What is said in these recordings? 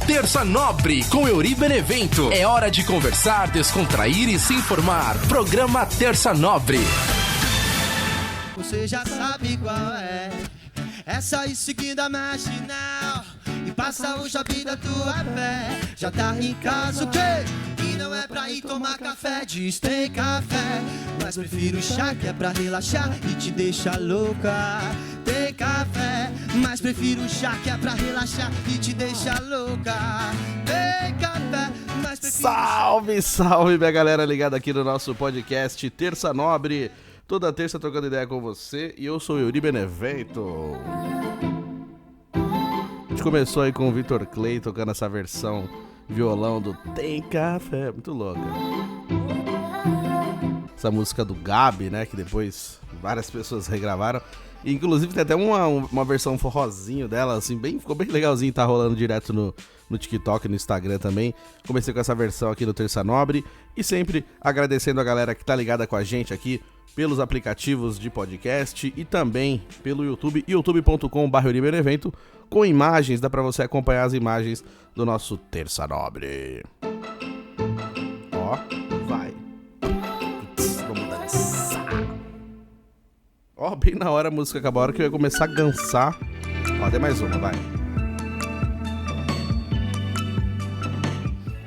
Terça Nobre com Euri Benevento. É hora de conversar, descontrair e se informar. Programa Terça Nobre. Você já sabe qual é. É só ir seguindo a marginal e passa hoje a vida tua pé. Já tá em casa o quê? E não é pra ir tomar café, diz tem café. Mas prefiro chá que é pra relaxar e te deixa louca. Tem café, mas prefiro chá que é pra relaxar e te deixa louca. Tem café, mas prefiro... Salve, salve, minha galera ligada aqui no nosso podcast Terça Nobre. Toda terça trocando ideia com você, e eu sou o Euri Benevento. A gente começou aí com o Vitor Clay tocando essa versão violão do Tem Café, muito louca. Essa música do Gabi, né, que depois várias pessoas regravaram. E, inclusive tem até uma versão forrozinho dela, assim, ficou bem legalzinho, tá rolando direto no TikTok, no Instagram também. Comecei com essa versão aqui no Terça Nobre e sempre agradecendo a galera que tá ligada com a gente aqui pelos aplicativos de podcast e também pelo YouTube, youtube.com/euribenevento, com imagens, dá pra você acompanhar as imagens do nosso Terça Nobre. Ó, vai. Vamos dançar. Ó, bem na hora a música acabou, a hora que eu ia começar a dançar. Ó, tem mais uma, vai.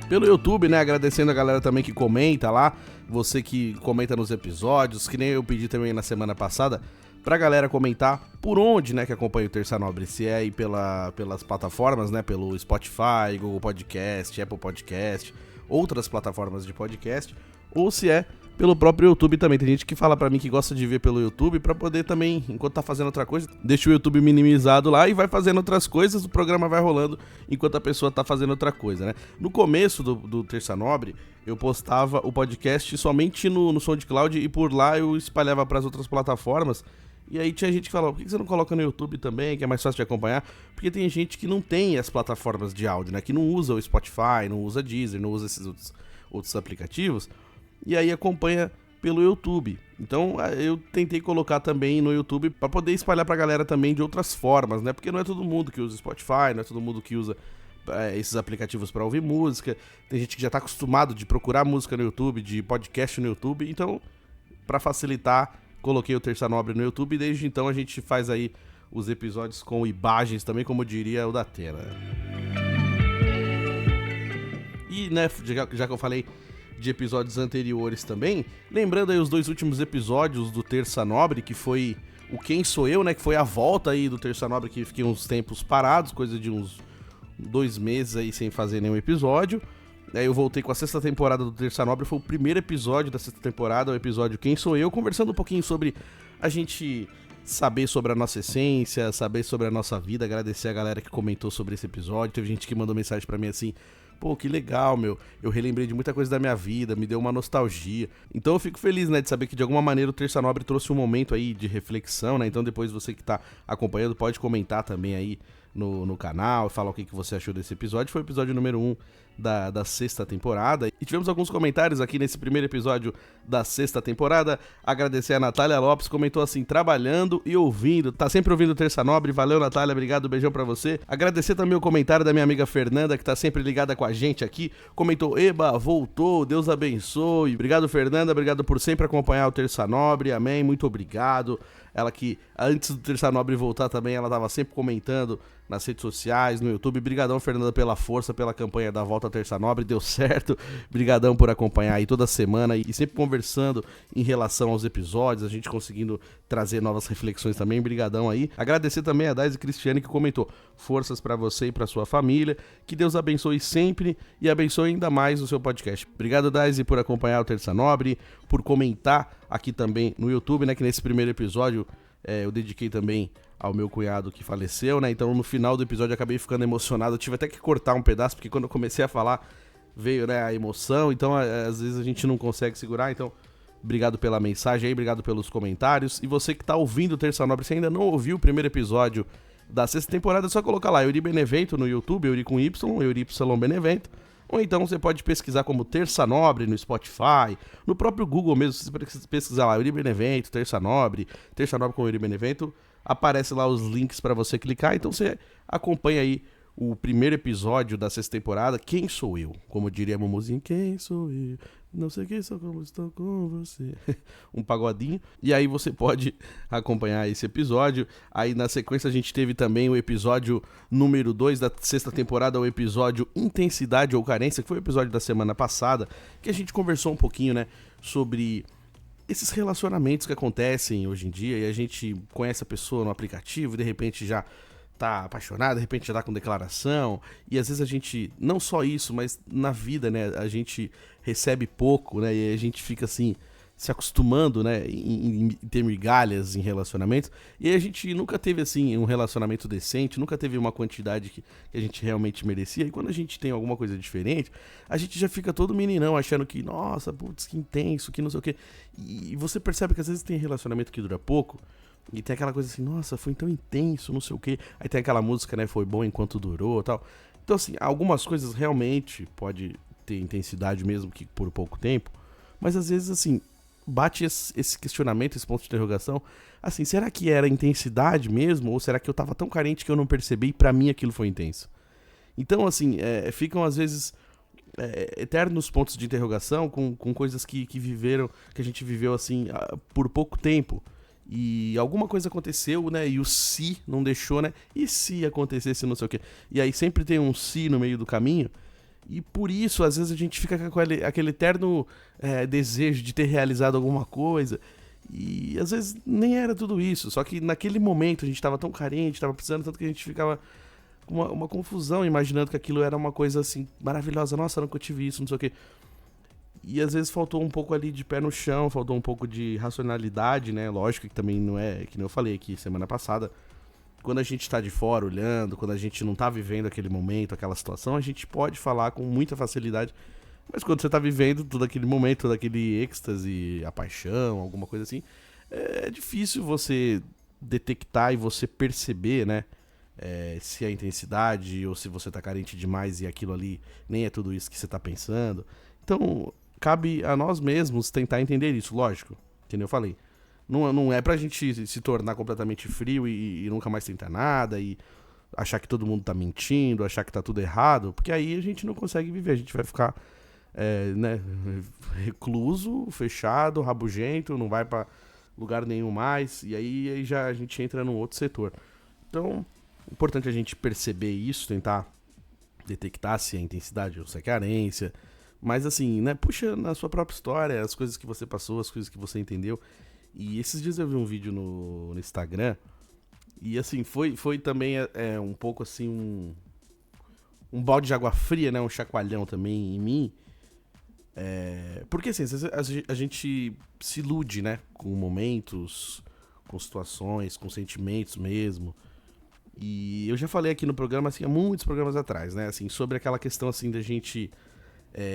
Pelo YouTube, né, agradecendo a galera também que comenta lá, você que comenta nos episódios, que nem eu pedi também na semana passada, pra galera comentar por onde, né, que acompanha o Terça Nobre, se é aí pelas plataformas, né, pelo Spotify, Google Podcast, Apple Podcast, outras plataformas de podcast, ou se é pelo próprio YouTube também. Tem gente que fala pra mim que gosta de ver pelo YouTube pra poder também, enquanto tá fazendo outra coisa, deixa o YouTube minimizado lá e vai fazendo outras coisas, o programa vai rolando enquanto a pessoa tá fazendo outra coisa, né? No começo do Terça Nobre, eu postava o podcast somente no SoundCloud e por lá eu espalhava pras outras plataformas. E aí tinha gente que falava, por que você não coloca no YouTube também, que é mais fácil de acompanhar? Porque tem gente que não tem as plataformas de áudio, né? Que não usa o Spotify, não usa Deezer, não usa esses outros aplicativos. E aí acompanha pelo YouTube. Então eu tentei colocar também no YouTube para poder espalhar pra galera também de outras formas, né? Porque não é todo mundo que usa Spotify, não é todo mundo que usa esses aplicativos para ouvir música. Tem gente que já tá acostumado de procurar música no YouTube, de podcast no YouTube. Então, para facilitar, coloquei o Terça Nobre no YouTube e desde então a gente faz aí os episódios com imagens também, como diria o Datena. E, né, já que eu falei de episódios anteriores também, lembrando aí os 2 últimos episódios do Terça Nobre, que foi o Quem Sou Eu, né, que foi a volta aí do Terça Nobre, que fiquei uns tempos parados, coisa de uns 2 meses aí sem fazer nenhum episódio. Aí eu voltei com a 6ª temporada do Terça Nobre, foi o primeiro episódio da 6ª temporada, o episódio Quem Sou Eu, conversando um pouquinho sobre a gente saber sobre a nossa essência, saber sobre a nossa vida, agradecer a galera que comentou sobre esse episódio. Teve gente que mandou mensagem pra mim assim: pô, que legal, meu, eu relembrei de muita coisa da minha vida, me deu uma nostalgia. Então eu fico feliz, né, de saber que de alguma maneira o Terça Nobre trouxe um momento aí de reflexão, né, então depois você que tá acompanhando pode comentar também aí no canal, falar o que você achou desse episódio. Foi o episódio número 1 da 6ª temporada. E tivemos alguns comentários aqui nesse primeiro episódio da 6ª temporada. Agradecer a Natália Lopes, comentou assim: trabalhando e ouvindo, tá sempre ouvindo o Terça Nobre. Valeu, Natália, obrigado, beijão pra você. Agradecer também o comentário da minha amiga Fernanda, que tá sempre ligada com a gente aqui. Comentou: eba, voltou, Deus abençoe. Obrigado, Fernanda, obrigado por sempre acompanhar o Terça Nobre, amém, muito obrigado. Ela que, antes do Terça Nobre voltar também, ela tava sempre comentando nas redes sociais, no YouTube. Brigadão, Fernanda, pela força, pela campanha da volta à Terça Nobre, deu certo. Brigadão por acompanhar aí toda semana e sempre conversando em relação aos episódios, a gente conseguindo trazer novas reflexões também. Brigadão aí. Agradecer também a Daisy Cristiane, que comentou: forças pra você e pra sua família, que Deus abençoe sempre e abençoe ainda mais o seu podcast. Obrigado, Daisy, por acompanhar o Terça Nobre, por comentar aqui também no YouTube, né, que nesse primeiro episódio eu dediquei também ao meu cunhado que faleceu, né, então no final do episódio eu acabei ficando emocionado, eu tive até que cortar um pedaço, porque quando eu comecei a falar veio, né, a emoção, então às vezes a gente não consegue segurar, então obrigado pela mensagem aí, obrigado pelos comentários, e você que tá ouvindo o Terça Nobre, se ainda não ouviu o primeiro episódio da 6ª temporada, é só colocar lá, Euri Benevento no YouTube, Euri com Y, Euri Y Benevento, ou então você pode pesquisar como Terça Nobre no Spotify, no próprio Google mesmo, se você pesquisar lá, Euri Benevento, Terça Nobre com Euri Benevento, aparece lá os links para você clicar, então você acompanha aí o primeiro episódio da 6ª temporada, Quem Sou Eu? Como diria a Mumuzinho, quem sou eu? Não sei quem sou, como estou com você. Um pagodinho. E aí você pode acompanhar esse episódio. Aí na sequência a gente teve também o episódio número 2 da 6ª temporada, o episódio Intensidade ou Carência, que foi o episódio da semana passada, que a gente conversou um pouquinho, né, sobre esses relacionamentos que acontecem hoje em dia, e a gente conhece a pessoa no aplicativo e de repente já tá apaixonado, de repente já tá com declaração, e às vezes a gente, não só isso, mas na vida, né, a gente recebe pouco, né, e a gente fica assim, se acostumando, né, em ter migalhas em relacionamentos, e a gente nunca teve, assim, um relacionamento decente, nunca teve uma quantidade que a gente realmente merecia, e quando a gente tem alguma coisa diferente, a gente já fica todo meninão, achando que, nossa, putz, que intenso, que não sei o quê, e você percebe que às vezes tem relacionamento que dura pouco, e tem aquela coisa assim, nossa, foi tão intenso, não sei o quê. Aí tem aquela música, né, foi bom enquanto durou e tal. Então, assim, algumas coisas realmente pode ter intensidade mesmo que por pouco tempo. Mas às vezes, assim, bate esse questionamento, esse ponto de interrogação. Assim, será que era intensidade mesmo? Ou será que eu tava tão carente que eu não percebi e pra mim aquilo foi intenso? Então, assim, ficam às vezes eternos pontos de interrogação com coisas que a gente viveu, assim, por pouco tempo. E alguma coisa aconteceu, né, e o se não deixou, né, e se acontecesse não sei o quê. E aí sempre tem um se no meio do caminho, e por isso, às vezes a gente fica com aquele eterno desejo de ter realizado alguma coisa, e às vezes nem era tudo isso, só que naquele momento a gente tava tão carente, tava precisando tanto que a gente ficava com uma confusão, imaginando que aquilo era uma coisa assim, maravilhosa, nossa, nunca tive isso, não sei o quê. E às vezes faltou um pouco ali de pé no chão, faltou um pouco de racionalidade, né? Lógico que também não é, que nem eu falei aqui semana passada, quando a gente tá de fora olhando, quando a gente não tá vivendo aquele momento, aquela situação, a gente pode falar com muita facilidade. Mas quando você tá vivendo todo aquele momento, todo aquele êxtase, a paixão, alguma coisa assim, é difícil você detectar e você perceber, né? Se é intensidade ou se você tá carente demais e aquilo ali nem é tudo isso que você tá pensando. Então, cabe a nós mesmos tentar entender isso, lógico, que nem eu falei. Não é pra gente se tornar completamente frio e nunca mais tentar nada, e achar que todo mundo tá mentindo, achar que tá tudo errado, porque aí a gente não consegue viver, a gente vai ficar né, recluso, fechado, rabugento, não vai pra lugar nenhum mais, e aí já a gente entra num outro setor. Então, é importante a gente perceber isso, tentar detectar se é intensidade ou se é carência. Mas assim, né, puxa na sua própria história, as coisas que você passou, as coisas que você entendeu. E esses dias eu vi um vídeo no Instagram, e assim, foi também um pouco assim, um balde de água fria, né, um chacoalhão também em mim. Porque assim, a gente se ilude, né, com momentos, com situações, com sentimentos mesmo. E eu já falei aqui no programa, assim, há muitos programas atrás, né, assim, sobre aquela questão assim da gente...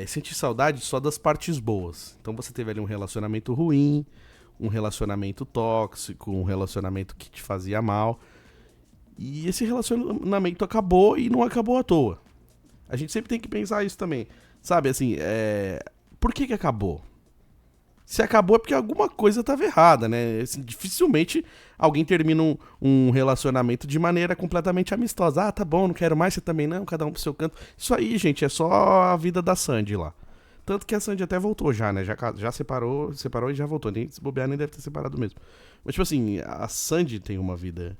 sentir saudade só das partes boas. Então você teve ali um relacionamento ruim, um relacionamento tóxico, um relacionamento que te fazia mal, e esse relacionamento acabou e não acabou à toa. A gente sempre tem que pensar isso também. Sabe, assim, por que acabou? Se acabou é porque alguma coisa estava errada, né? Assim, dificilmente alguém termina um relacionamento de maneira completamente amistosa. Ah, tá bom, não quero mais, você também não, cada um pro seu canto. Isso aí, gente, é só a vida da Sandy lá. Tanto que a Sandy até voltou já, né? Já separou e já voltou. Nem se bobear, nem deve ter separado mesmo. Mas, tipo assim, a Sandy tem uma vida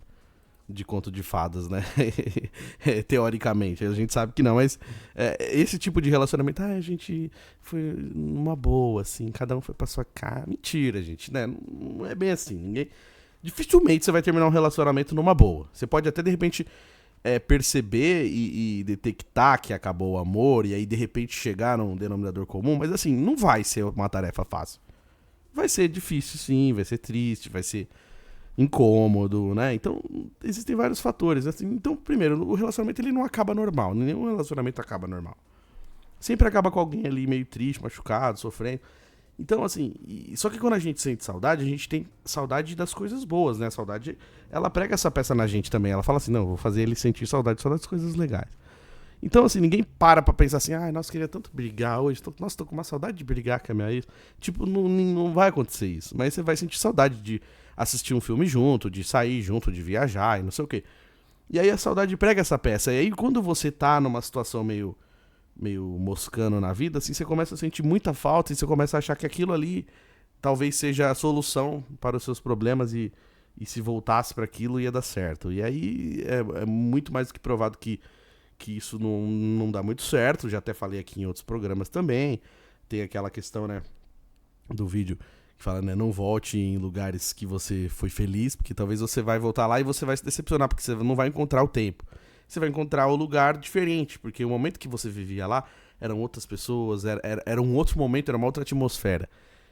de conto de fadas, né? Teoricamente, a gente sabe que não, mas esse tipo de relacionamento, a gente foi numa boa, assim, cada um foi pra sua casa. Mentira, gente, né? Não é bem assim. Dificilmente você vai terminar um relacionamento numa boa. Você pode até, de repente, perceber e detectar que acabou o amor, e aí, de repente, chegar num denominador comum, mas assim, não vai ser uma tarefa fácil. Vai ser difícil, sim, vai ser triste, vai ser incômodo, né? Então, existem vários fatores. Assim. Então, primeiro, o relacionamento ele não acaba normal. Nenhum relacionamento acaba normal. Sempre acaba com alguém ali meio triste, machucado, sofrendo. Então, assim, só que quando a gente sente saudade, a gente tem saudade das coisas boas, né? A saudade, ela prega essa peça na gente também. Ela fala assim, não, vou fazer ele sentir saudade só das coisas legais. Então, assim, ninguém para pra pensar assim, nossa, queria tanto brigar hoje. Nossa, tô com uma saudade de brigar com a minha ex. Tipo, não vai acontecer isso. Mas você vai sentir saudade de assistir um filme junto, de sair junto, de viajar e não sei o quê. E aí a saudade prega essa peça. E aí quando você tá numa situação meio moscando na vida, assim, você começa a sentir muita falta e você começa a achar que aquilo ali talvez seja a solução para os seus problemas e se voltasse para aquilo ia dar certo. E aí é muito mais do que provado que isso não dá muito certo. Já até falei aqui em outros programas também. Tem aquela questão, né, do vídeo que fala, né, não volte em lugares que você foi feliz, porque talvez você vai voltar lá e você vai se decepcionar, porque você não vai encontrar o tempo. Você vai encontrar o lugar diferente, porque o momento que você vivia lá eram outras pessoas, era um outro momento, era uma outra atmosfera.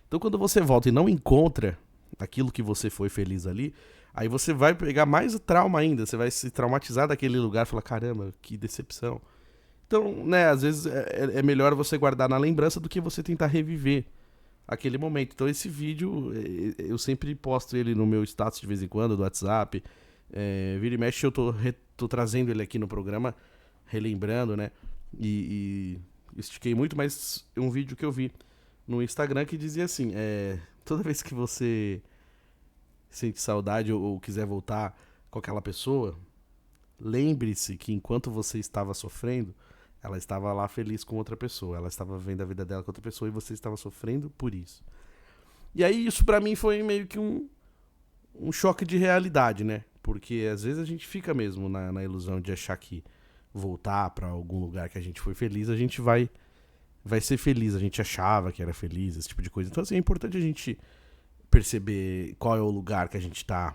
Então quando você volta e não encontra aquilo que você foi feliz ali, aí você vai pegar mais trauma ainda, você vai se traumatizar daquele lugar e falar, caramba, que decepção. Então, né, às vezes é melhor você guardar na lembrança do que você tentar reviver aquele momento. Então esse vídeo, eu sempre posto ele no meu status de vez em quando, do WhatsApp. Vira e mexe eu tô trazendo ele aqui no programa, relembrando, né? E estiquei muito, mas um vídeo que eu vi no Instagram que dizia assim, toda vez que você sente saudade ou quiser voltar com aquela pessoa, lembre-se que enquanto você estava sofrendo, ela estava lá feliz com outra pessoa, ela estava vivendo a vida dela com outra pessoa e você estava sofrendo por isso. E aí isso pra mim foi meio que um choque de realidade, né? Porque às vezes a gente fica mesmo na ilusão de achar que voltar pra algum lugar que a gente foi feliz, a gente vai ser feliz, a gente achava que era feliz, esse tipo de coisa. Então assim, é importante a gente perceber qual é o lugar que a gente tá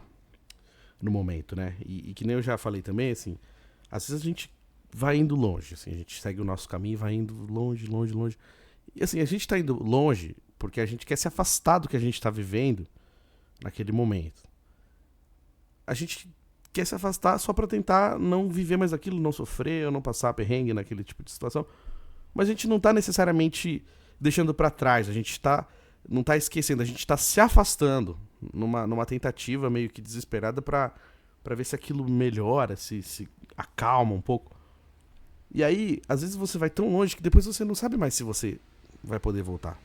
no momento, né? E que nem eu já falei também, assim, às vezes a gente vai indo longe, assim, a gente segue o nosso caminho e vai indo longe, longe, longe. E assim, a gente tá indo longe porque a gente quer se afastar do que a gente tá vivendo naquele momento. A gente quer se afastar só pra tentar não viver mais aquilo, não sofrer, ou não passar perrengue naquele tipo de situação. Mas a gente não tá necessariamente deixando pra trás, a gente não tá esquecendo, a gente tá se afastando numa tentativa meio que desesperada pra ver se aquilo melhora, se acalma um pouco. E aí, às vezes você vai tão longe que depois você não sabe mais se você vai poder voltar.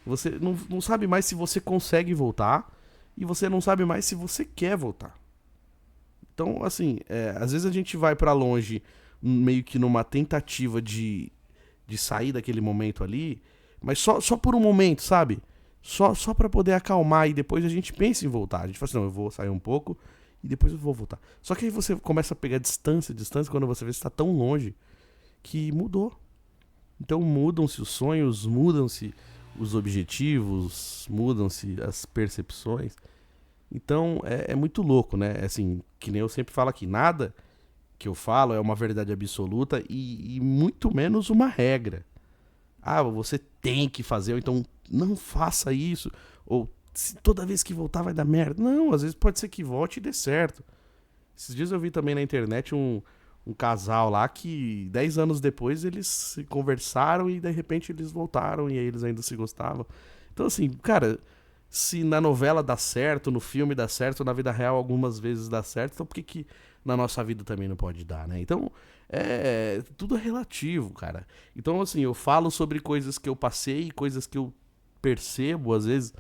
Você não sabe mais se você consegue voltar e você não sabe mais se você quer voltar. Então, assim, às vezes a gente vai pra longe meio que numa tentativa de sair daquele momento ali, mas só por um momento, sabe? Só pra poder acalmar e depois a gente pensa em voltar. A gente fala assim, não, eu vou sair um pouco e depois eu vou voltar. Só que aí você começa a pegar distância, quando você vê que você tá tão longe que mudou. Então mudam-se os sonhos, mudam-se os objetivos, mudam-se as percepções. Então é muito louco, né? Assim, que nem eu sempre falo aqui, nada que eu falo é uma verdade absoluta e muito menos uma regra. Ah, você tem que fazer, ou então não faça isso, ou toda vez que voltar vai dar merda. Não, às vezes pode ser que volte e dê certo. Esses dias eu vi também na internet um casal lá que 10 anos depois eles se conversaram e de repente eles voltaram e aí eles ainda se gostavam. Então assim, cara, se na novela dá certo, no filme dá certo, na vida real algumas vezes dá certo, então por que na nossa vida também não pode dar, né? Então, tudo é relativo, cara. Então assim, eu falo sobre coisas que eu passei, coisas que eu percebo às vezes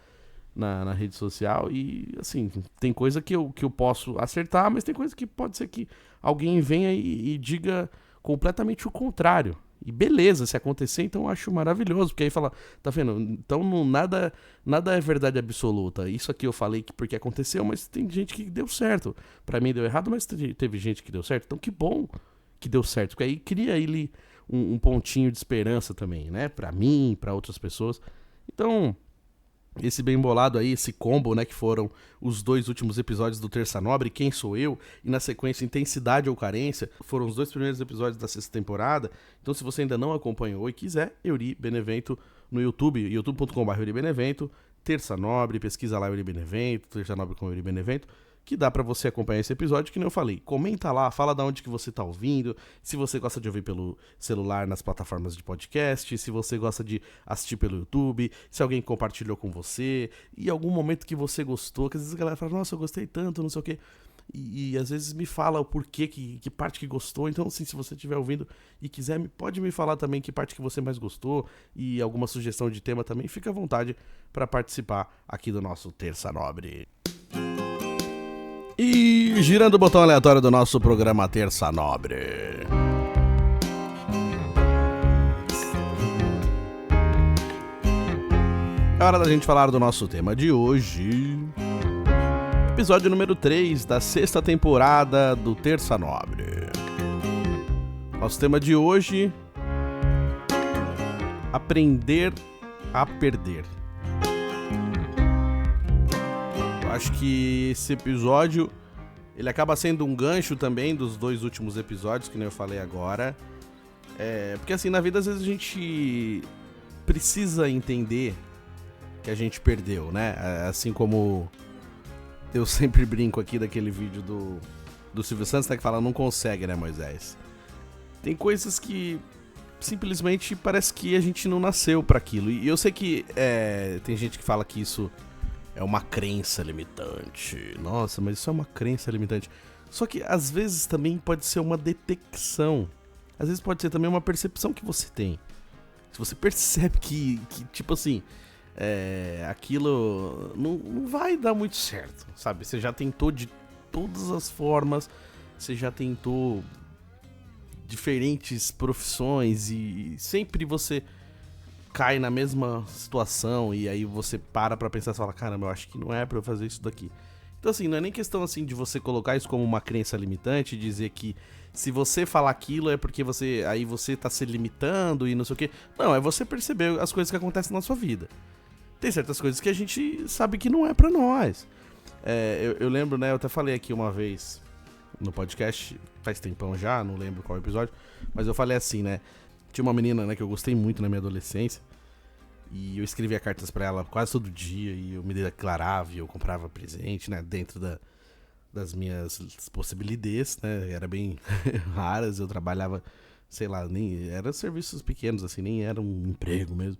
na rede social e, assim, tem coisa que eu posso acertar, mas tem coisa que pode ser que alguém venha e diga completamente o contrário. E beleza, se acontecer, então eu acho maravilhoso, porque aí fala, tá vendo? Então nada é verdade absoluta. Isso aqui eu falei que porque aconteceu, mas tem gente que deu certo. Pra mim deu errado, mas teve gente que deu certo. Então que bom que deu certo, porque aí cria ele um pontinho de esperança também, né? Pra mim, pra outras pessoas. Então, esse bem bolado aí, esse combo, né, que foram os 2 últimos episódios do Terça Nobre, Quem Sou Eu, e na sequência Intensidade ou Carência, foram os 2 primeiros episódios da 6ª temporada. Então se você ainda não acompanhou e quiser, Euri Benevento no YouTube, youtube.com.br Euri Benevento, Terça Nobre, pesquisa lá Euri Benevento, Terça Nobre com Euri Benevento, que dá pra você acompanhar esse episódio, que nem eu falei. Comenta lá, fala da onde que você tá ouvindo, se você gosta de ouvir pelo celular nas plataformas de podcast, se você gosta de assistir pelo YouTube, se alguém compartilhou com você, e algum momento que você gostou, que às vezes a galera fala, nossa, eu gostei tanto, não sei o quê. E às vezes me fala o porquê, que parte que gostou. Então, assim, se você estiver ouvindo e quiser, pode me falar também que parte que você mais gostou e alguma sugestão de tema também, fica à vontade para participar aqui do nosso Terça Nobre. E E girando o botão aleatório do nosso programa Terça Nobre. É hora da gente falar do nosso tema de hoje. Episódio número 3 da 6ª temporada do Terça Nobre. Nosso tema de hoje: aprender a perder. Eu acho que esse episódio ele acaba sendo um gancho também dos 2 últimos episódios, que nem eu falei agora. Porque assim, na vida às vezes a gente precisa entender que a gente perdeu, né? Assim como eu sempre brinco aqui daquele vídeo do Silvio Santos, né, que fala, não consegue, né, Moisés? Tem coisas que simplesmente parece que a gente não nasceu pra aquilo. E eu sei que tem gente que fala que isso é uma crença limitante. Nossa, mas isso é uma crença limitante. Só que às vezes também pode ser uma detecção. Às vezes pode ser também uma percepção que você tem. Se você percebe que tipo assim, aquilo não vai dar muito certo, sabe? Você já tentou de todas as formas, você já tentou diferentes profissões e sempre você cai na mesma situação e aí você para pra pensar e fala, caramba, eu acho que não é pra eu fazer isso daqui. Então assim, não é nem questão assim de você colocar isso como uma crença limitante e dizer que se você falar aquilo é porque você tá se limitando e não sei o quê. Não, é você perceber as coisas que acontecem na sua vida. Tem certas coisas que a gente sabe que não é pra nós. Eu lembro, né, eu até falei aqui uma vez no podcast, faz tempão já, não lembro qual episódio, mas eu falei assim, né, tinha uma menina, né, que eu gostei muito na minha adolescência, e eu escrevia cartas pra ela quase todo dia, e eu me declarava, e eu comprava presente, né, dentro das minhas possibilidades, né, era bem raras, eu trabalhava, sei lá, nem eram serviços pequenos, assim, nem era um emprego mesmo,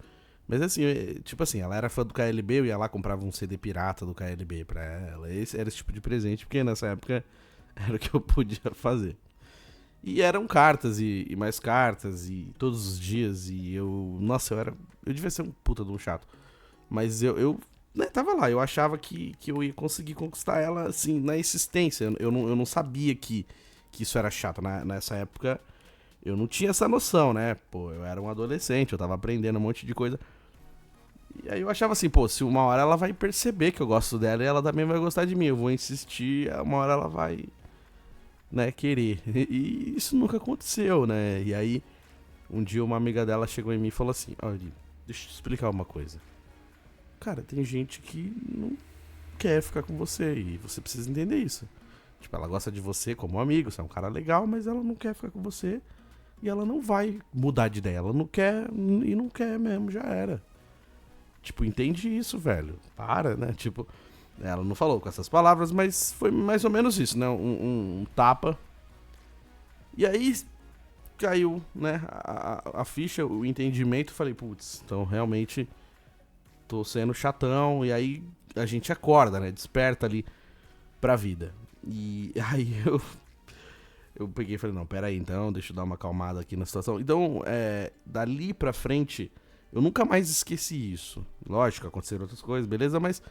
mas assim, tipo assim, ela era fã do KLB, eu ia lá, comprava um CD pirata do KLB pra ela, esse era esse tipo de presente, porque nessa época era o que eu podia fazer. E eram cartas e mais cartas e todos os dias e eu... Nossa, eu devia ser um puta de um chato. Mas eu né, tava lá, eu achava que eu ia conseguir conquistar ela, assim, na insistência. Eu não sabia que isso era chato. Nessa época, eu não tinha essa noção, né? Pô, eu era um adolescente, eu tava aprendendo um monte de coisa. E aí eu achava assim, pô, se uma hora ela vai perceber que eu gosto dela e ela também vai gostar de mim. Eu vou insistir, uma hora ela vai... né, querer. E isso nunca aconteceu, né? E aí, um dia uma amiga dela chegou em mim e falou assim, olha, deixa eu te explicar uma coisa. Cara, tem gente que não quer ficar com você e você precisa entender isso. Tipo, ela gosta de você como amigo, você é um cara legal, mas ela não quer ficar com você e ela não vai mudar de ideia. Ela não quer e não quer mesmo, já era. Tipo, entende isso, velho. Para, né? Tipo... Ela não falou com essas palavras, mas foi mais ou menos isso, né? Um tapa. E aí caiu, né? A ficha, o entendimento. Falei, putz, então realmente tô sendo chatão. E aí a gente acorda, né? Desperta ali pra vida. E aí eu peguei e falei, não, pera aí então, deixa eu dar uma acalmada aqui na situação. Então, dali pra frente, eu nunca mais esqueci isso. Lógico, aconteceram outras coisas, beleza? Mas...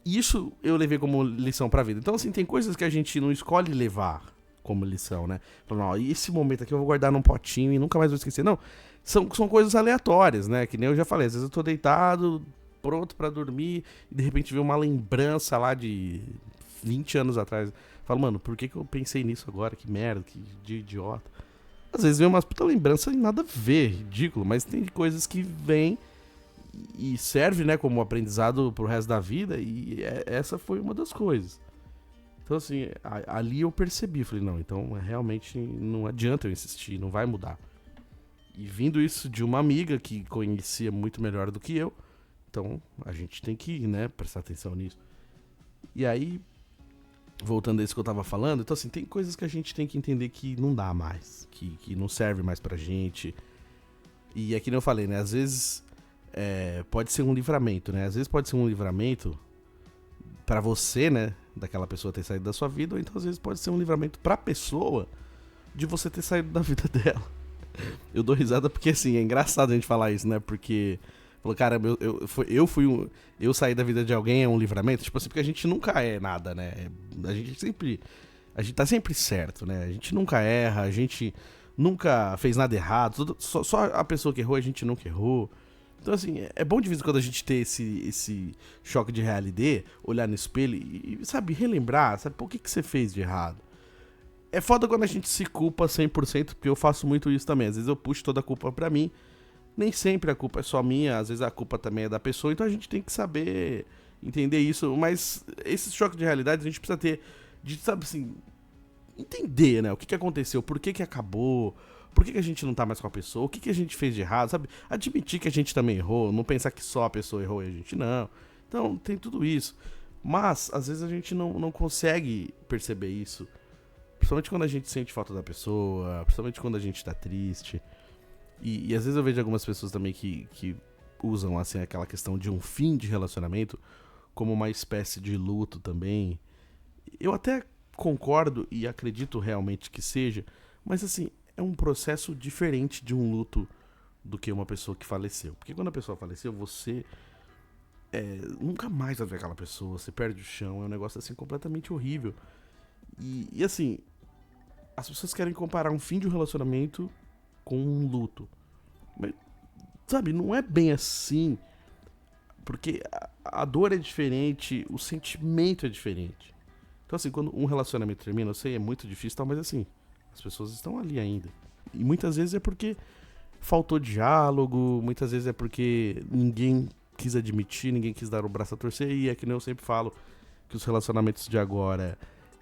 isso eu levei como lição pra vida. Então, assim, tem coisas que a gente não escolhe levar como lição, né? Falando, ó, esse momento aqui eu vou guardar num potinho e nunca mais vou esquecer. Não, são coisas aleatórias, né? Que nem eu já falei, às vezes eu tô deitado, pronto pra dormir, e de repente vem uma lembrança lá de 20 anos atrás. Falo, mano, por que eu pensei nisso agora? Que merda, que dia idiota. Às vezes vem umas puta lembrança e nada a ver, ridículo, mas tem coisas que vêm e serve, né, como aprendizado pro resto da vida, e essa foi uma das coisas. Então, assim, ali eu percebi, falei, não, então realmente não adianta eu insistir, não vai mudar. E vindo isso de uma amiga que conhecia muito melhor do que eu, então a gente tem que, né, prestar atenção nisso. E aí, voltando a isso que eu tava falando, então assim, tem coisas que a gente tem que entender que não dá mais, que não serve mais pra gente. E aqui eu falei, né, às vezes... pode ser um livramento, né? Às vezes pode ser um livramento pra você, né? Daquela pessoa ter saído da sua vida, ou então às vezes pode ser um livramento pra pessoa de você ter saído da vida dela. Eu dou risada porque, assim, é engraçado a gente falar isso, né? Porque, falou, cara, eu sair da vida de alguém é um livramento, tipo assim, porque a gente nunca é nada, né? A gente sempre a gente tá sempre certo, né? A gente nunca erra, a gente nunca fez nada errado. Só a pessoa que errou, a gente nunca errou. Então, assim, é bom de vez em quando a gente ter esse choque de realidade, olhar no espelho e sabe, relembrar, sabe, pô, o que você fez de errado? É foda quando a gente se culpa 100%, porque eu faço muito isso também. Às vezes eu puxo toda a culpa pra mim. Nem sempre a culpa é só minha, às vezes a culpa também é da pessoa. Então a gente tem que saber entender isso. Mas esse choque de realidade a gente precisa ter, de, sabe assim, entender, né? O que aconteceu, por que acabou, por que a gente não tá mais com a pessoa, o que a gente fez de errado, sabe? Admitir que a gente também errou, não pensar que só a pessoa errou e a gente não. Então tem tudo isso. Mas às vezes a gente não consegue perceber isso. Principalmente quando a gente sente falta da pessoa, principalmente quando a gente tá triste. E às vezes eu vejo algumas pessoas também que usam assim aquela questão de um fim de relacionamento como uma espécie de luto também. Eu até concordo e acredito realmente que seja, mas assim, é um processo diferente de um luto do que uma pessoa que faleceu. Porque quando a pessoa faleceu, você nunca mais vai ver aquela pessoa, você perde o chão, é um negócio assim completamente horrível. E assim, as pessoas querem comparar um fim de um relacionamento com um luto. Mas, sabe, não é bem assim. Porque a dor é diferente, o sentimento é diferente. Então, assim, quando um relacionamento termina, eu sei, é muito difícil, tal, mas assim, as pessoas estão ali ainda. E muitas vezes é porque faltou diálogo, muitas vezes é porque ninguém quis admitir, ninguém quis dar o braço a torcer. E é que nem eu sempre falo, que os relacionamentos de agora,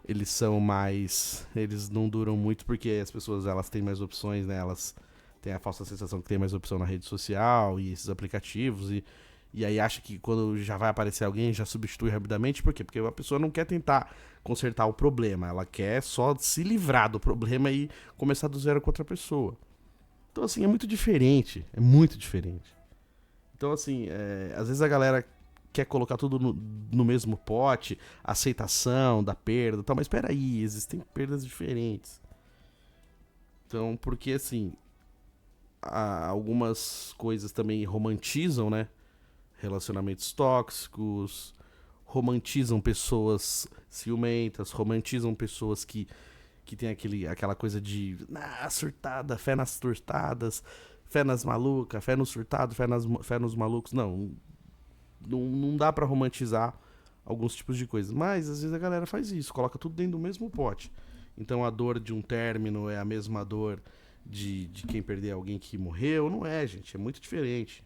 eles são mais... eles não duram muito porque as pessoas, elas têm mais opções, né? Elas têm a falsa sensação que tem mais opção na rede social e esses aplicativos e aí acha que quando já vai aparecer alguém, já substitui rapidamente. Por quê? Porque a pessoa não quer tentar consertar o problema, ela quer só se livrar do problema e começar do zero com outra pessoa. Então, assim, é muito diferente. É muito diferente. Então, assim, às vezes a galera quer colocar tudo no mesmo pote, aceitação da perda e tal, mas peraí, existem perdas diferentes. Então, porque, assim, algumas coisas também romantizam, né? Relacionamentos tóxicos, romantizam pessoas ciumentas, romantizam pessoas que tem aquela coisa de surtada, fé nas surtadas, fé nas malucas, fé no surtado, fé nos malucos. Não dá pra romantizar alguns tipos de coisas. Mas às vezes a galera faz isso, coloca tudo dentro do mesmo pote. Então a dor de um término é a mesma dor de quem perder alguém que morreu. Não é, gente, é muito diferente.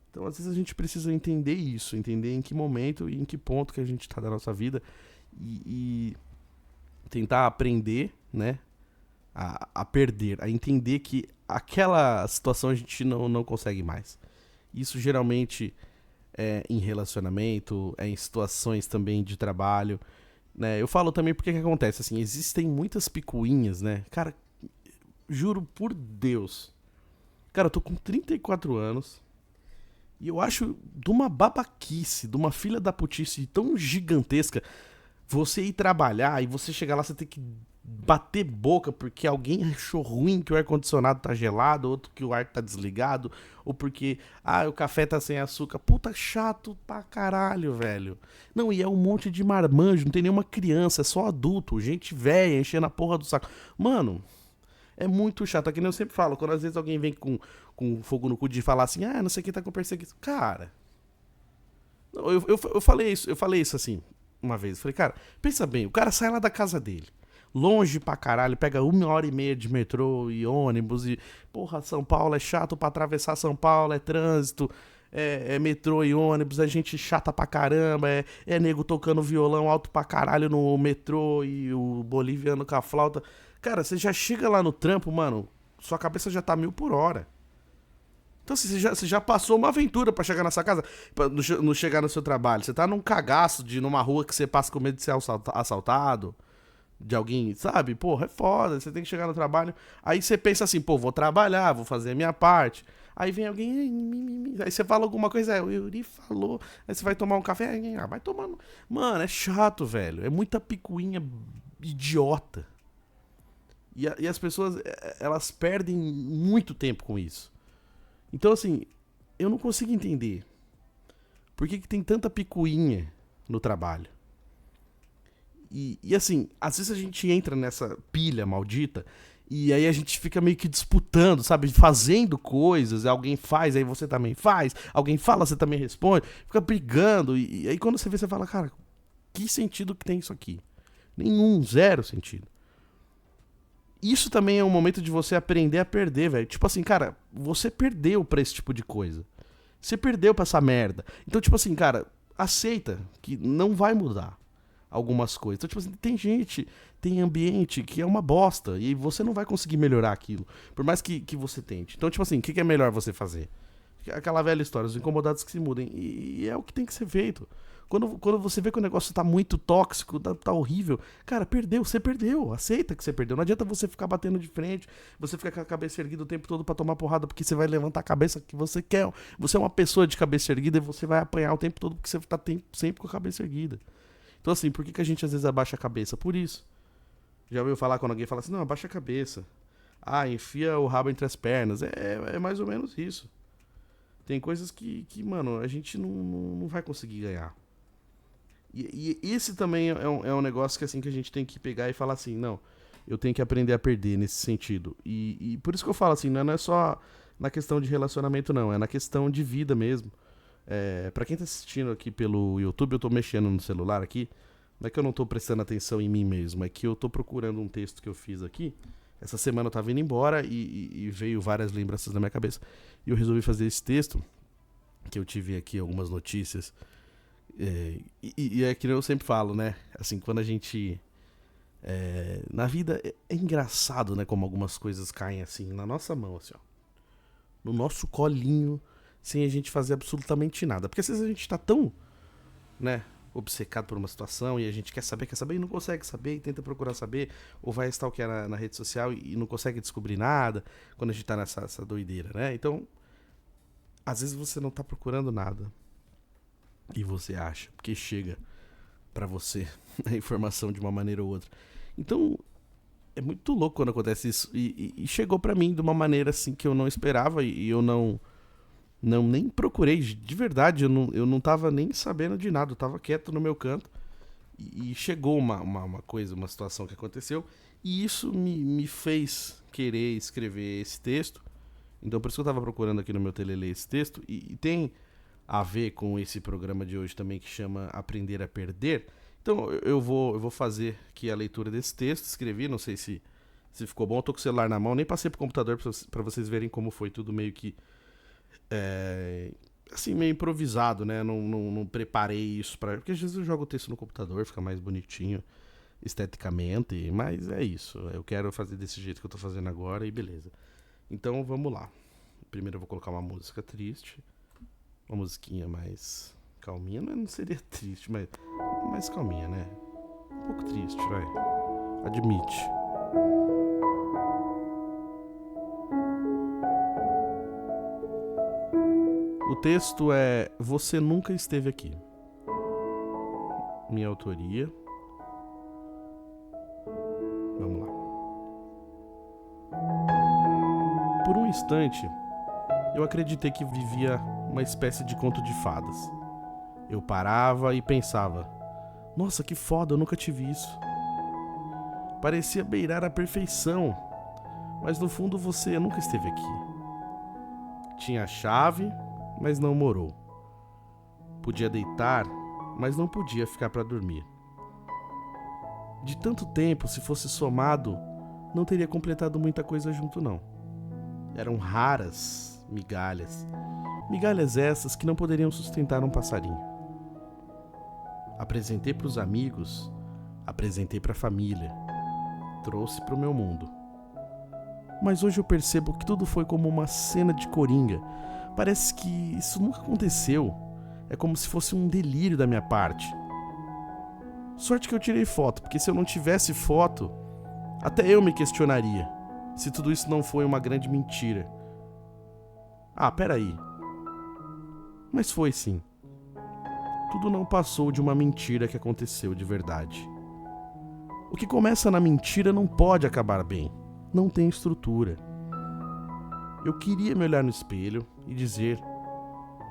Então, às vezes, a gente precisa entender isso, entender em que momento e em que ponto que a gente está da nossa vida e tentar aprender, né, a perder, a entender que aquela situação a gente não consegue mais. Isso geralmente é em relacionamento, é em situações também de trabalho, né. Eu falo também porque que acontece, assim, existem muitas picuinhas, né, cara, juro por Deus. Cara, eu tô com 34 anos... E eu acho de uma babaquice, de uma filha da putice tão gigantesca, você ir trabalhar e você chegar lá, você ter que bater boca porque alguém achou ruim que o ar-condicionado tá gelado, outro que o ar tá desligado, ou porque, o café tá sem açúcar. Puta, chato pra caralho, velho. Não, e é um monte de marmanjo, não tem nenhuma criança, é só adulto, gente velha enchendo a porra do saco. Mano... é muito chato, é que nem eu sempre falo, quando às vezes alguém vem com fogo no cu de falar assim, não sei quem tá com perseguição. Cara, eu falei isso assim, uma vez. Eu falei, cara, pensa bem, o cara sai lá da casa dele, longe pra caralho, pega 1h30 de metrô e ônibus e, porra, São Paulo é chato pra atravessar São Paulo, é trânsito, é metrô e ônibus, é gente chata pra caramba, é nego tocando violão alto pra caralho no metrô e o boliviano com a flauta. Cara, você já chega lá no trampo, mano, sua cabeça já tá 1000 por hora. Então assim, você já passou uma aventura pra chegar nessa casa, pra não chegar no seu trabalho. Você tá num cagaço numa rua que você passa com medo de ser assaltado, de alguém, sabe? Porra, é foda, você tem que chegar no trabalho. Aí você pensa assim, pô, vou trabalhar, vou fazer a minha parte. Aí vem alguém, aí você fala alguma coisa, o Yuri falou, aí você vai tomar um café, vai tomando. Mano, é chato, velho, é muita picuinha idiota. E as pessoas, elas perdem muito tempo com isso. Então, assim, eu não consigo entender por que tem tanta picuinha no trabalho. E assim, às vezes a gente entra nessa pilha maldita e aí a gente fica meio que disputando, sabe? Fazendo coisas, alguém faz, aí você também faz, alguém fala, você também responde, fica brigando. E aí quando você vê, você fala, cara, que sentido que tem isso aqui? Nenhum, zero sentido. Isso também é um momento de você aprender a perder, velho. Tipo assim, cara, você perdeu pra esse tipo de coisa. Você perdeu pra essa merda. Então, tipo assim, cara, aceita que não vai mudar algumas coisas. Então, tipo assim, tem gente, tem ambiente que é uma bosta e você não vai conseguir melhorar aquilo, por mais que você tente. Então, tipo assim, o que é melhor você fazer? Aquela velha história, os incomodados que se mudem. E é o que tem que ser feito. Quando você vê que o negócio tá muito tóxico, tá horrível, cara, você perdeu, aceita que você perdeu. Não adianta você ficar batendo de frente, você ficar com a cabeça erguida o tempo todo pra tomar porrada, porque você vai levantar a cabeça que você quer. Você é uma pessoa de cabeça erguida e você vai apanhar o tempo todo porque você tá sempre com a cabeça erguida. Então assim, por que a gente às vezes abaixa a cabeça? Por isso. Já ouviu falar quando alguém fala assim, não, abaixa a cabeça. Ah, enfia o rabo entre as pernas. É mais ou menos isso. Tem coisas que mano, a gente não vai conseguir ganhar. E esse também é um negócio que, assim, que a gente tem que pegar e falar assim, não, eu tenho que aprender a perder nesse sentido. E por isso que eu falo assim, não é só na questão de relacionamento, não, é na questão de vida mesmo. Pra quem tá assistindo aqui pelo YouTube, eu tô mexendo no celular aqui, não é que eu não tô prestando atenção em mim mesmo, é que eu tô procurando um texto que eu fiz aqui. Essa semana eu tava indo embora e veio várias lembranças na minha cabeça. E eu resolvi fazer esse texto, que eu tive aqui algumas notícias. E é que eu sempre falo, né? Assim, quando a gente... na vida é engraçado, né? Como algumas coisas caem assim, na nossa mão, assim, ó. No nosso colinho, sem a gente fazer absolutamente nada. Porque às vezes a gente tá tão, né, obcecado por uma situação e a gente quer saber e não consegue saber e tenta procurar saber, ou vai stalkear na rede social e não consegue descobrir nada quando a gente tá nessa doideira, né? Então, às vezes você não tá procurando nada e você acha, porque chega pra você a informação de uma maneira ou outra. Então, é muito louco quando acontece isso. E chegou pra mim de uma maneira assim que eu não esperava e eu não nem procurei. De verdade, eu não tava nem sabendo de nada. Eu tava quieto no meu canto. E chegou uma coisa, uma situação que aconteceu. E isso me fez querer escrever esse texto. Então, por isso que eu tava procurando aqui no meu telelê esse texto. E tem a ver com esse programa de hoje também, que chama Aprender a Perder. Então eu vou fazer aqui a leitura desse texto, escrevi, não sei se ficou bom, eu tô com o celular na mão, nem passei pro computador pra vocês verem como foi tudo meio que, assim, meio improvisado, né, não preparei isso porque às vezes eu jogo o texto no computador, fica mais bonitinho esteticamente, mas é isso, eu quero fazer desse jeito que eu tô fazendo agora e beleza. Então vamos lá, primeiro eu vou colocar uma música triste, uma musiquinha mais calminha, não seria triste, mas mais calminha, né? Um pouco triste, vai. Admite. O texto é Você Nunca Esteve Aqui. Minha autoria. Vamos lá. Por um instante, eu acreditei que vivia uma espécie de conto de fadas. Eu parava e pensava, nossa, que foda, eu nunca tive isso. Parecia beirar a perfeição, mas no fundo você nunca esteve aqui. Tinha a chave, mas não morou. Podia deitar, mas não podia ficar para dormir. De tanto tempo, se fosse somado, não teria completado muita coisa junto, não. Eram raras migalhas. Migalhas essas que não poderiam sustentar um passarinho. Apresentei para os amigos, apresentei para a família, trouxe para o meu mundo. Mas hoje eu percebo que tudo foi como uma cena de coringa. Parece que isso nunca aconteceu. É como se fosse um delírio da minha parte. Sorte que eu tirei foto, porque se eu não tivesse foto, até eu me questionaria se tudo isso não foi uma grande mentira. Ah, peraí. Mas foi sim. Tudo não passou de uma mentira que aconteceu de verdade. O que começa na mentira não pode acabar bem. Não tem estrutura. Eu queria me olhar no espelho e dizer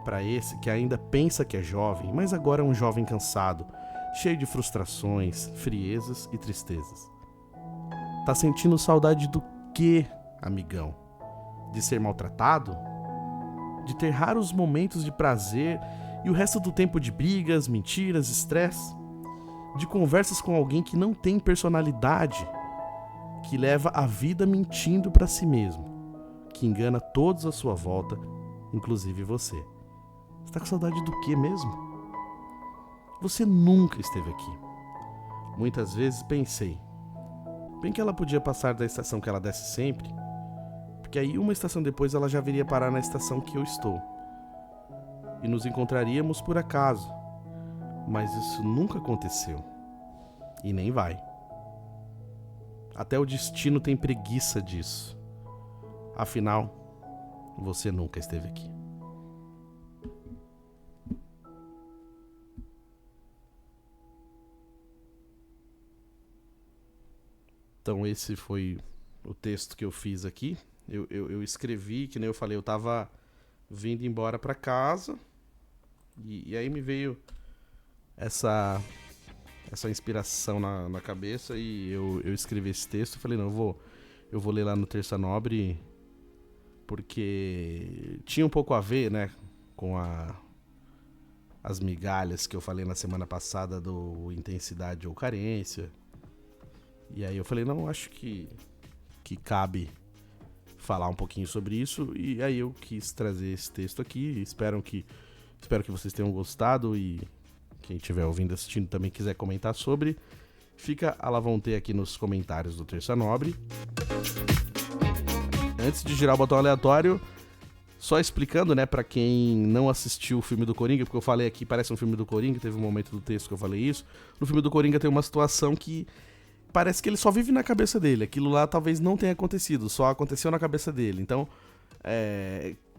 para esse que ainda pensa que é jovem, mas agora é um jovem cansado, cheio de frustrações, friezas e tristezas. Tá sentindo saudade do quê, amigão? De ser maltratado? De ter raros momentos de prazer e o resto do tempo de brigas, mentiras, estresse? De conversas com alguém que não tem personalidade, que leva a vida mentindo pra si mesmo, que engana todos à sua volta, inclusive você. Você tá com saudade do quê mesmo? Você nunca esteve aqui. Muitas vezes pensei, bem que ela podia passar da estação que ela desce sempre, porque aí uma estação depois ela já viria parar na estação que eu estou. E nos encontraríamos por acaso. Mas isso nunca aconteceu. E nem vai. Até o destino tem preguiça disso. Afinal, você nunca esteve aqui. Então esse foi o texto que eu fiz aqui. Eu escrevi, que nem eu falei, eu tava vindo embora pra casa. E aí me veio essa inspiração na cabeça e eu escrevi esse texto. Falei, não, eu vou ler lá no Terça Nobre, porque tinha um pouco a ver, né, com as migalhas que eu falei na semana passada do intensidade ou carência. E aí eu falei, não, acho que cabe falar um pouquinho sobre isso. E aí eu quis trazer esse texto aqui. Espero que vocês tenham gostado. E quem estiver ouvindo, assistindo, também quiser comentar sobre, fica à la vontade aqui nos comentários do Terça Nobre. Antes de girar o botão aleatório, só explicando, né, pra quem não assistiu o filme do Coringa, porque eu falei aqui, parece um filme do Coringa, teve um momento do texto que eu falei isso. No filme do Coringa tem uma situação que parece que ele só vive na cabeça dele. Aquilo lá talvez não tenha acontecido, só aconteceu na cabeça dele. Então,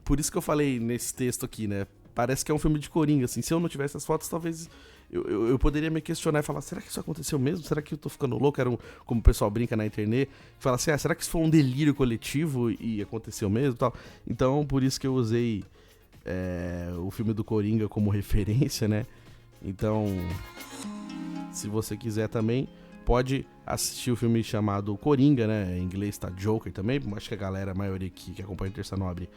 por isso que eu falei nesse texto aqui, né? Parece que é um filme de Coringa, assim. Se eu não tivesse essas fotos, talvez eu poderia me questionar e falar, será que isso aconteceu mesmo? Será que eu tô ficando louco? Como o pessoal brinca na internet, fala assim, será que isso foi um delírio coletivo e aconteceu mesmo? Tal. Então, por isso que eu usei o filme do Coringa como referência, né? Então, se você quiser também, pode assistir o filme chamado Coringa, né? Em inglês tá Joker também. Acho que a maioria que acompanha o Terça Nobre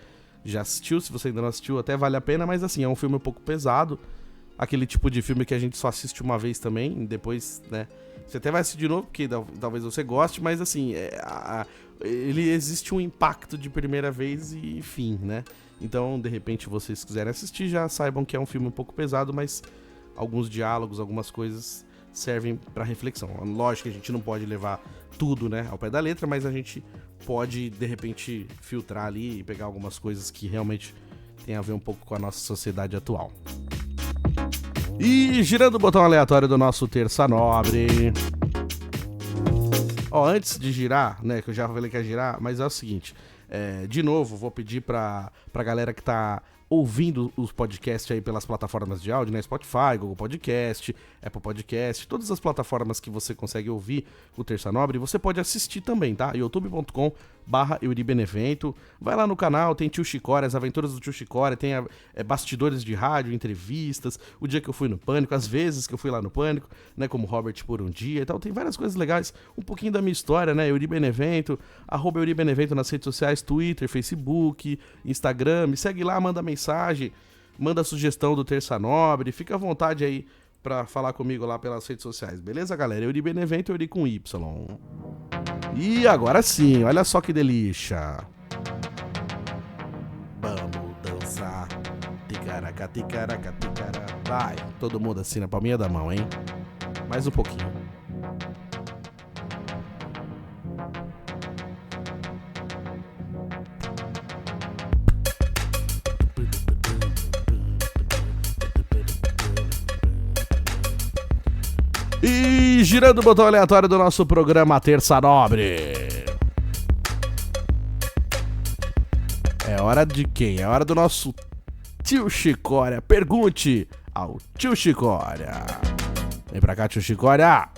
já assistiu. Se você ainda não assistiu, até vale a pena. Mas assim, é um filme um pouco pesado. Aquele tipo de filme que a gente só assiste uma vez também. Depois, né? Você até vai assistir de novo, porque talvez você goste. Mas assim, ele existe um impacto de primeira vez e fim, né? Então, de repente, vocês quiserem assistir, já saibam que é um filme um pouco pesado. Mas alguns diálogos, algumas coisas servem para reflexão. Lógico que a gente não pode levar tudo, né, ao pé da letra, mas a gente pode, de repente, filtrar ali e pegar algumas coisas que realmente tem a ver um pouco com a nossa sociedade atual. E girando o botão aleatório do nosso Terça Nobre. Ó, antes de girar, né, que eu já falei que ia girar, mas é o seguinte, de novo, vou pedir pra galera que tá ouvindo os podcasts aí pelas plataformas de áudio, né? Spotify, Google Podcast, Apple Podcast, todas as plataformas que você consegue ouvir o Terça Nobre, você pode assistir também, tá? youtube.com/euribenevento. Vai lá no canal, tem Tio Chicória, as aventuras do Tio Chicória, tem bastidores de rádio, entrevistas, o dia que eu fui no Pânico, as vezes que eu fui lá no Pânico, né? Como Robert por um dia e tal. Tem várias coisas legais, um pouquinho da minha história, né? Euribenevento, @euribenevento nas redes sociais, Twitter, Facebook, Instagram. Me segue lá, manda mensagem, manda sugestão do Terça Nobre, fica à vontade aí pra falar comigo lá pelas redes sociais, beleza, galera? Euribenevento, Euri com Y. E agora sim, olha só que delícia. Vamos dançar. Ticaraca, ticaraca, ticara. Vai, todo mundo assim na palminha da mão, hein? Mais um pouquinho. E girando o botão aleatório do nosso programa Terça Nobre. É hora de quem? É hora do nosso Tio Chicória. Pergunte ao Tio Chicória. Vem pra cá, Tio Chicória.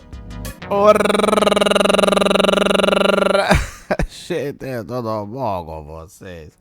Gente, tudo bom com vocês?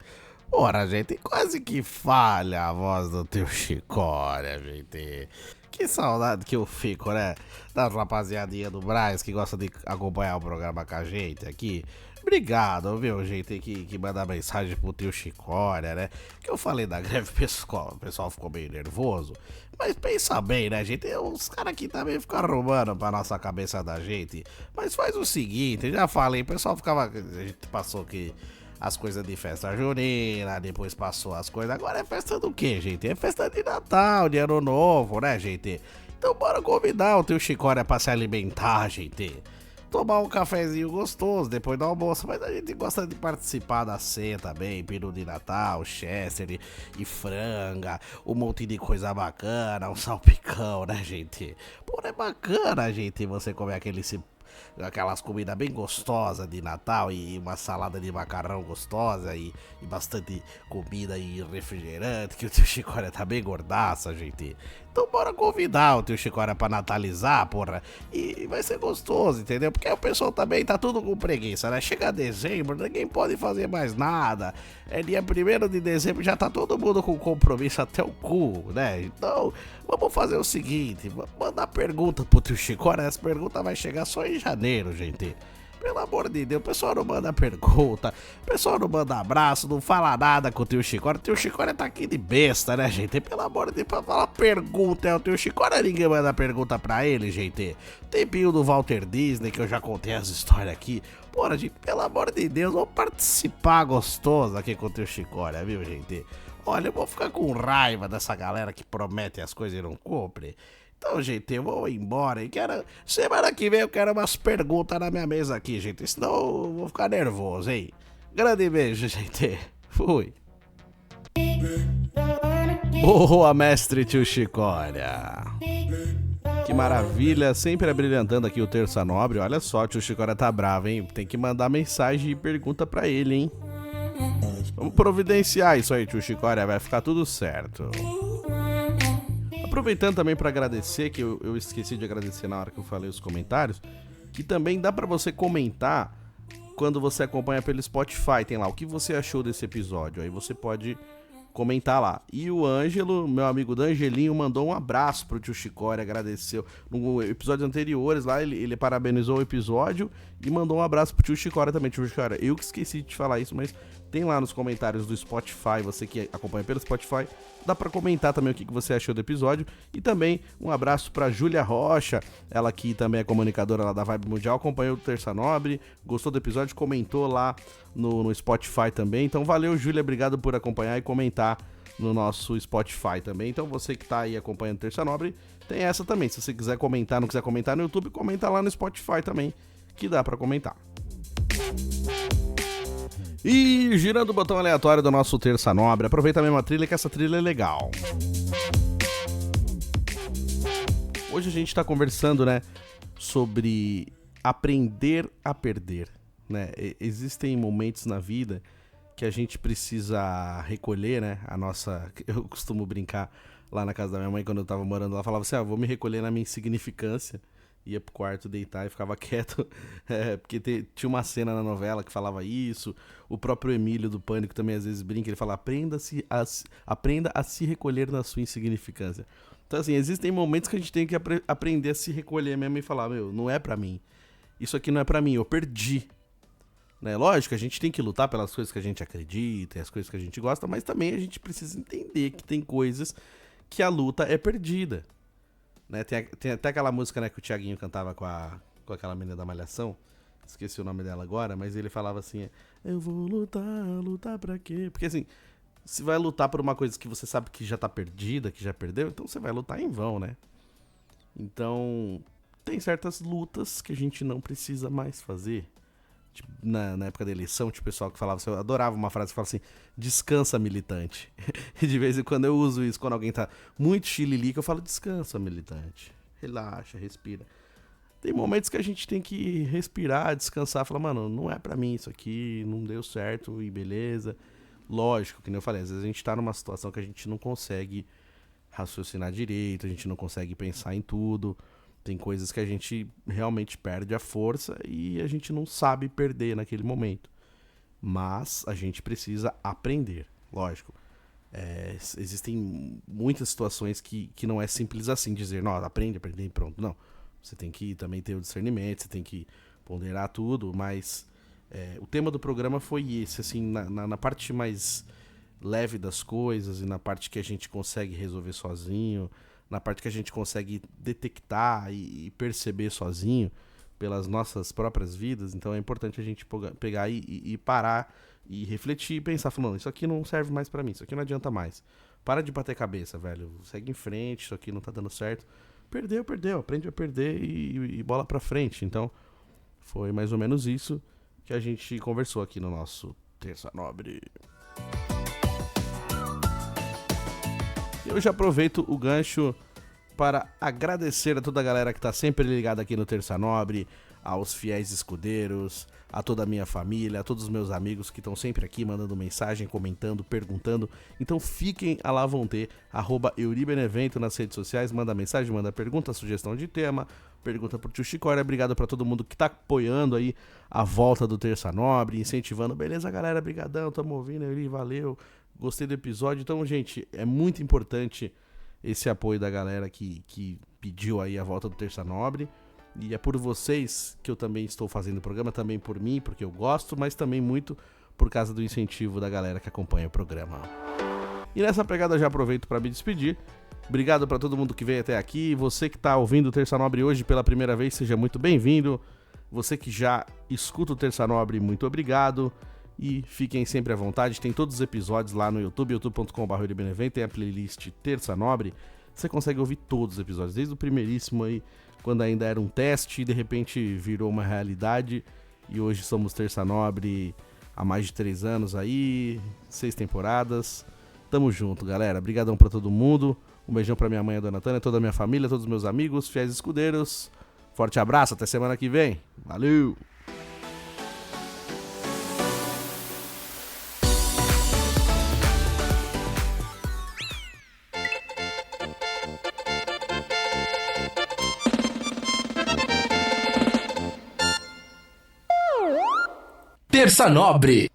Ora, gente, quase que falha a voz do teu Chicória, gente. Que saudade que eu fico, né? Da rapaziadinha do Braz que gosta de acompanhar o programa com a gente aqui. Obrigado, viu, gente, que manda mensagem pro tio Chicória, né? Que eu falei da greve, o pessoal ficou meio nervoso. Mas pensa bem, né, gente? Os caras aqui também ficam arrumando pra nossa cabeça da gente. Mas faz o seguinte, já falei, o pessoal ficava... A gente passou aqui as coisas de festa junina, depois passou as coisas... Agora é festa do quê, gente? É festa de Natal, de Ano Novo, né, gente? Então bora convidar o tio Chicória pra se alimentar, gente. Tomar um cafezinho gostoso depois do almoço, mas a gente gosta de participar da ceia também, peru de Natal, chester e franga, um monte de coisa bacana, um salpicão, né, gente? Pô, é bacana, gente, você comer aquelas comidas bem gostosas de Natal e uma salada de macarrão gostosa e bastante comida e refrigerante, que o tio Chicória tá bem gordaça, gente. Então bora convidar o tio Chicória pra natalizar, porra, e vai ser gostoso, entendeu? Porque o pessoal também tá tudo com preguiça, né? Chega dezembro, ninguém pode fazer mais nada. É dia 1º de dezembro, já tá todo mundo com compromisso até o cu, né? Então, vamos fazer o seguinte, vamos mandar pergunta pro tio Chicória, essa pergunta vai chegar só em janeiro, gente. Pelo amor de Deus, o pessoal não manda pergunta, o pessoal não manda abraço, não fala nada com o tio Chicória. O tio Chicória tá aqui de besta, né, gente? Pelo amor de Deus, pra falar pergunta, é o tio Chicória, ninguém manda pergunta pra ele, gente. Tempinho do Walter Disney, que eu já contei as histórias aqui. Porra, gente, pelo amor de Deus, vamos participar gostoso aqui com o tio Chicória, viu, gente? Olha, eu vou ficar com raiva dessa galera que promete as coisas e não cumpre. Então, gente, eu vou embora e semana que vem eu quero umas perguntas na minha mesa aqui, gente. Senão eu vou ficar nervoso, hein? Grande beijo, gente. Fui. Boa, mestre tio Chicória. Que maravilha, sempre abrilhantando aqui o Terça Nobre. Olha só, tio Chicória tá bravo, hein? Tem que mandar mensagem e pergunta pra ele, hein? Vamos providenciar isso aí, tio Chicória. Vai ficar tudo certo. Aproveitando também para agradecer, que eu esqueci de agradecer na hora que eu falei os comentários, que também dá para você comentar quando você acompanha pelo Spotify, tem lá o que você achou desse episódio, aí você pode comentar lá. E o Ângelo, meu amigo D'Angelinho, mandou um abraço pro tio Chicória, agradeceu. No episódio anteriores lá, ele parabenizou o episódio e mandou um abraço pro tio Chicória também. Tio Chicória, eu que esqueci de te falar isso, mas tem lá nos comentários do Spotify, você que acompanha pelo Spotify, dá pra comentar também o que você achou do episódio. E também um abraço pra Júlia Rocha, ela que também é comunicadora lá da Vibe Mundial, acompanhou o Terça Nobre, gostou do episódio, comentou lá no Spotify também. Então valeu, Júlia, obrigado por acompanhar e comentar no nosso Spotify também. Então você que tá aí acompanhando o Terça Nobre, tem essa também. Se você quiser comentar, não quiser comentar no YouTube, comenta lá no Spotify também, que dá pra comentar. E girando o botão aleatório do nosso Terça Nobre, aproveita a mesma trilha, que essa trilha é legal. Hoje a gente tá conversando, né, sobre aprender a perder, né? Existem momentos na vida que a gente precisa recolher, né, a nossa... Eu costumo brincar lá na casa da minha mãe, quando eu tava morando lá, falava assim, vou me recolher na minha insignificância. Ia pro quarto deitar e ficava quieto, porque tinha uma cena na novela que falava isso. O próprio Emílio do Pânico também às vezes brinca, ele fala, aprenda a se recolher na sua insignificância. Então assim, existem momentos que a gente tem que aprender a se recolher mesmo e falar, não é pra mim, isso aqui não é pra mim, eu perdi, né? Lógico, a gente tem que lutar pelas coisas que a gente acredita e as coisas que a gente gosta, mas também a gente precisa entender que tem coisas que a luta é perdida. Né, tem até aquela música, né, que o Thiaguinho cantava com aquela menina da Malhação. Esqueci o nome dela agora, mas ele falava assim, eu vou lutar pra quê? Porque assim, se vai lutar por uma coisa que você sabe que já tá perdida, que já perdeu, então você vai lutar em vão, né? Então, tem certas lutas que a gente não precisa mais fazer. Tipo, na época da eleição, tinha o pessoal que falava assim, eu adorava uma frase que falava assim, descansa, militante. E de vez em quando eu uso isso, quando alguém tá muito chililica, eu falo, descansa, militante. Relaxa, respira. Tem momentos que a gente tem que respirar, descansar, falar, mano, não é pra mim isso aqui, não deu certo e beleza. Lógico, que nem eu falei, às vezes a gente tá numa situação que a gente não consegue raciocinar direito, a gente não consegue pensar em tudo. Tem coisas que a gente realmente perde a força e a gente não sabe perder naquele momento. Mas a gente precisa aprender. lógico. Existem muitas situações que não é simples assim dizer, não, aprende e pronto. Não, você tem que também ter o discernimento, você tem que ponderar tudo, mas o tema do programa foi esse, assim, na parte mais leve das coisas e na parte que a gente consegue resolver sozinho, na parte que a gente consegue detectar e perceber sozinho pelas nossas próprias vidas. Então é importante a gente pegar e parar e refletir e pensar, falando, isso aqui não serve mais pra mim, isso aqui não adianta mais. Para de bater cabeça, velho. Segue em frente, isso aqui não tá dando certo. Perdeu. Aprende a perder e bola pra frente. Então, foi mais ou menos isso que a gente conversou aqui no nosso Terça Nobre. Eu já aproveito o gancho para agradecer a toda a galera que tá sempre ligada aqui no Terça Nobre, aos fiéis escudeiros, a toda a minha família, a todos os meus amigos que estão sempre aqui mandando mensagem, comentando, perguntando. Então fiquem à la vontade, @euribenevento nas redes sociais, manda mensagem, manda pergunta, sugestão de tema, pergunta pro tio Chicória. Obrigado pra todo mundo que tá apoiando aí a volta do Terça Nobre, incentivando. Beleza, galera? Brigadão, tamo ouvindo, Euri, valeu, gostei do episódio. Então, gente, é muito importante esse apoio da galera que pediu aí a volta do Terça Nobre. E é por vocês que eu também estou fazendo o programa, também por mim, porque eu gosto, mas também muito por causa do incentivo da galera que acompanha o programa. E nessa pegada eu já aproveito para me despedir. Obrigado para todo mundo que veio até aqui. Você que está ouvindo o Terça Nobre hoje pela primeira vez, seja muito bem-vindo. Você que já escuta o Terça Nobre, muito obrigado. E fiquem sempre à vontade, tem todos os episódios lá no YouTube, youtube.com/euribenevento, tem a playlist Terça Nobre. Você consegue ouvir todos os episódios, desde o primeiríssimo aí, quando ainda era um teste e de repente virou uma realidade. E hoje somos Terça Nobre há mais de 3 anos aí, 6 temporadas. Tamo junto, galera. Obrigadão pra todo mundo. Um beijão pra minha mãe, a Dona Tânia, toda a minha família, todos os meus amigos, fiéis escudeiros. Forte abraço, até semana que vem. Valeu! Terça Nobre.